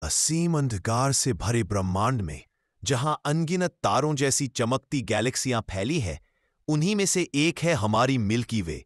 असीम अंधकार से भरे ब्रह्मांड में जहां अनगिनत तारों जैसी चमकती गैलेक्सियां फैली है, उन्हीं में से एक है हमारी मिल्की वे।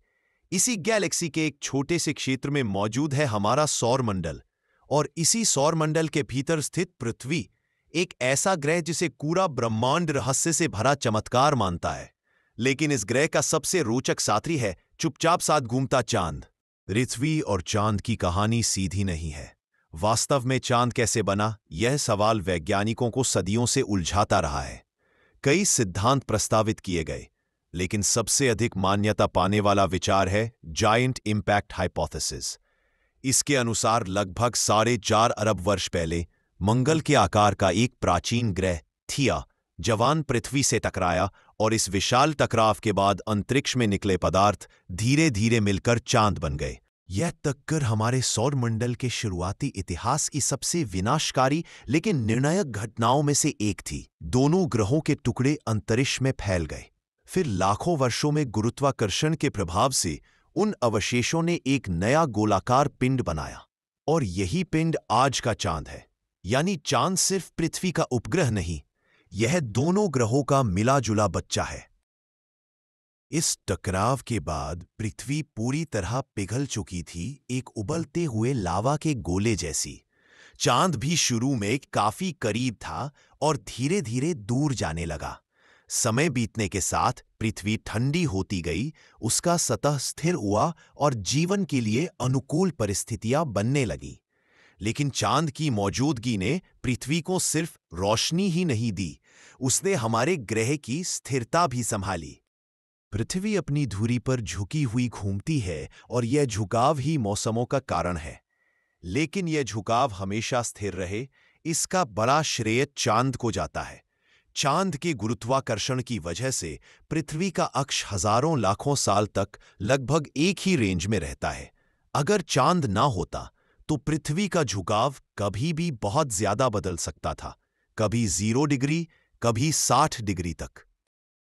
इसी गैलेक्सी के एक छोटे से क्षेत्र में मौजूद है हमारा सौर मंडल, और इसी सौर मंडल के भीतर स्थित पृथ्वी, एक ऐसा ग्रह जिसे पूरा ब्रह्मांड रहस्य से भरा चमत्कार मानता है। लेकिन इस ग्रह का सबसे रोचक साथी है चुपचाप साथ घूमता चांद। पृथ्वी और चांद की कहानी सीधी नहीं है। वास्तव में चांद कैसे बना, यह सवाल वैज्ञानिकों को सदियों से उलझाता रहा है। कई सिद्धांत प्रस्तावित किए गए, लेकिन सबसे अधिक मान्यता पाने वाला विचार है जायंट इंपैक्ट हाइपोथेसिस। इसके अनुसार लगभग 4.5 अरब वर्ष पहले मंगल के आकार का एक प्राचीन ग्रह थिया जवान पृथ्वी से टकराया, और इस विशाल टकराव के अंतरिक्ष अंतरिक्ष में निकले पदार्थ धीरे धीरे मिलकर चांद बन गए। यह टक्कर हमारे सौर मंडल के शुरुआती इतिहास की सबसे विनाशकारी लेकिन निर्णायक घटनाओं में से एक थी। दोनों ग्रहों के टुकड़े अंतरिक्ष में फैल गए। फिर लाखों वर्षों में गुरुत्वाकर्षण के प्रभाव से उन अवशेषों ने एक नया गोलाकार पिंड बनाया, और यही पिंड आज का चांद है। यानी चांद सिर्फ पृथ्वी का उपग्रह नहीं, यह दोनों ग्रहों का मिला जुला बच्चा है। इस टकराव के बाद पृथ्वी पूरी तरह पिघल चुकी थी, एक उबलते हुए लावा के गोले जैसी। चांद भी शुरू में काफी करीब था और धीरे धीरे दूर जाने लगा। समय बीतने के साथ पृथ्वी ठंडी होती गई, उसका सतह स्थिर हुआ और जीवन के लिए अनुकूल परिस्थितियां बनने लगी। लेकिन चांद की मौजूदगी ने पृथ्वी को सिर्फ रोशनी ही नहीं दी, उसने हमारे ग्रह की स्थिरता भी संभाली। पृथ्वी अपनी धुरी पर झुकी हुई घूमती है, और यह झुकाव ही मौसमों का कारण है। लेकिन यह झुकाव हमेशा स्थिर रहे, इसका बड़ा श्रेय चांद को जाता है। चांद के गुरुत्वाकर्षण की वजह से पृथ्वी का अक्ष हजारों लाखों साल तक लगभग एक ही रेंज में रहता है। अगर चांद ना होता तो पृथ्वी का झुकाव कभी भी बहुत ज्यादा बदल सकता था, कभी 0 डिग्री, कभी 60 डिग्री तक।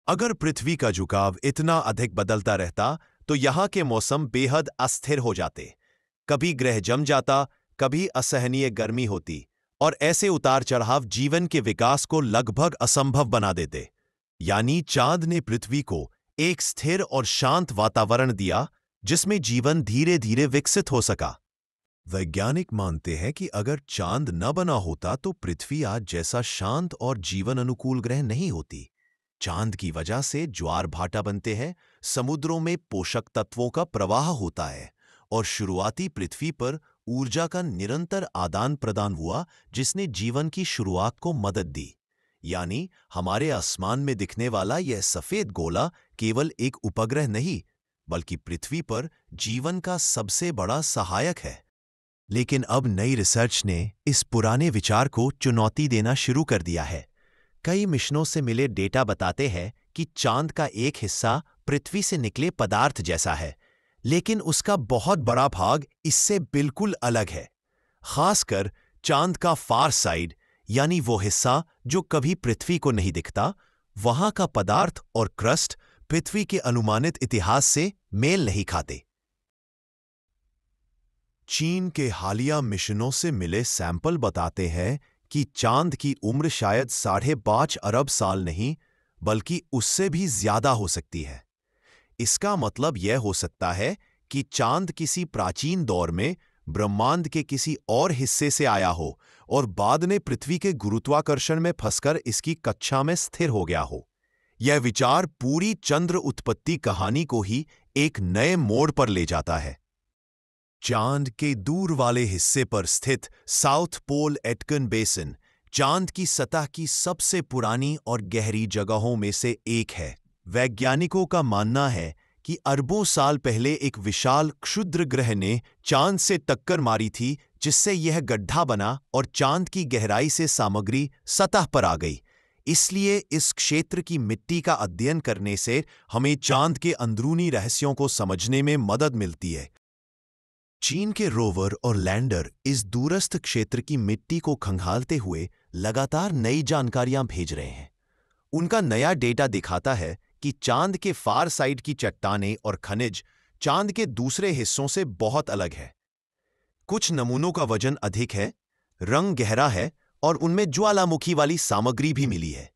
अगर पृथ्वी का झुकाव इतना अधिक बदलता रहता तो यहां के मौसम बेहद अस्थिर हो जाते। कभी ग्रह जम जाता, कभी असहनीय गर्मी होती, और ऐसे उतार चढ़ाव जीवन के विकास को लगभग असंभव बना देते। यानी चांद ने पृथ्वी को एक स्थिर और शांत वातावरण दिया, जिसमें जीवन धीरे धीरे विकसित हो सका। वैज्ञानिक मानते हैं कि अगर चांद न बना होता तो पृथ्वी आज जैसा शांत और जीवन अनुकूल ग्रह नहीं होती। चांद की वजह से ज्वार भाटा बनते हैं, समुद्रों में पोषक तत्वों का प्रवाह होता है, और शुरुआती पृथ्वी पर ऊर्जा का निरंतर आदान प्रदान हुआ, जिसने जीवन की शुरुआत को मदद दी। यानी हमारे आसमान में दिखने वाला यह सफेद गोला केवल एक उपग्रह नहीं, बल्कि पृथ्वी पर जीवन का सबसे बड़ा सहायक है। लेकिन अब नई रिसर्च ने इस पुराने विचार को चुनौती देना शुरू कर दिया है। कई मिशनों से मिले डेटा बताते हैं कि चांद का एक हिस्सा पृथ्वी से निकले पदार्थ जैसा है, लेकिन उसका बहुत बड़ा भाग इससे बिल्कुल अलग है। खासकर चांद का फार साइड, यानी वो हिस्सा जो कभी पृथ्वी को नहीं दिखता, वहां का पदार्थ और क्रस्ट पृथ्वी के अनुमानित इतिहास से मेल नहीं खाते। चीन के हालिया मिशनों से मिले सैंपल बताते हैं कि चांद की उम्र शायद 5.5 अरब साल नहीं, बल्कि उससे भी ज्यादा हो सकती है। इसका मतलब यह हो सकता है कि चांद किसी प्राचीन दौर में ब्रह्मांड के किसी और हिस्से से आया हो, और बाद में पृथ्वी के गुरुत्वाकर्षण में फंसकर इसकी कक्षा में स्थिर हो गया हो। यह विचार पूरी चंद्र उत्पत्ति कहानी को ही एक नए मोड़ पर ले जाता है। चांद के दूर वाले हिस्से पर स्थित साउथ पोल एटकन बेसिन चांद की सतह की सबसे पुरानी और गहरी जगहों में से एक है। वैज्ञानिकों का मानना है कि अरबों साल पहले एक विशाल क्षुद्र ग्रह ने चांद से टक्कर मारी थी, जिससे यह गड्ढा बना और चांद की गहराई से सामग्री सतह पर आ गई। इसलिए इस क्षेत्र की मिट्टी का अध्ययन करने से हमें चांद के अंदरूनी रहस्यों को समझने में मदद मिलती है। चीन के रोवर और लैंडर इस दूरस्थ क्षेत्र की मिट्टी को खंगालते हुए लगातार नई जानकारियां भेज रहे हैं। उनका नया डेटा दिखाता है कि चांद के फार साइड की चट्टानें और खनिज चांद के दूसरे हिस्सों से बहुत अलग है। कुछ नमूनों का वजन अधिक है, रंग गहरा है और उनमें ज्वालामुखी वाली सामग्री भी मिली है।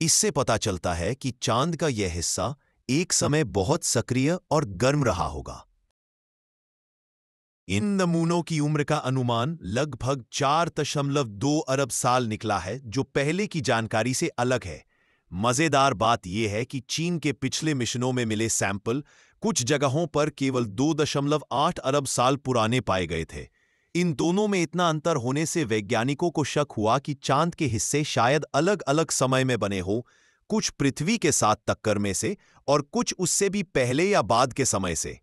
इससे पता चलता है कि चांद का यह हिस्सा एक समय बहुत सक्रिय और गर्म रहा होगा। इन नमूनों की उम्र का अनुमान लगभग 4.2 अरब साल निकला है, जो पहले की जानकारी से अलग है। मजेदार बात यह है कि चीन के पिछले मिशनों में मिले सैंपल कुछ जगहों पर केवल 2.8 अरब साल पुराने पाए गए थे। इन दोनों में इतना अंतर होने से वैज्ञानिकों को शक हुआ कि चांद के हिस्से शायद अलग अलग समय में बने हो, कुछ पृथ्वी के साथ टक्कर में से और कुछ उससे भी पहले या बाद के समय से।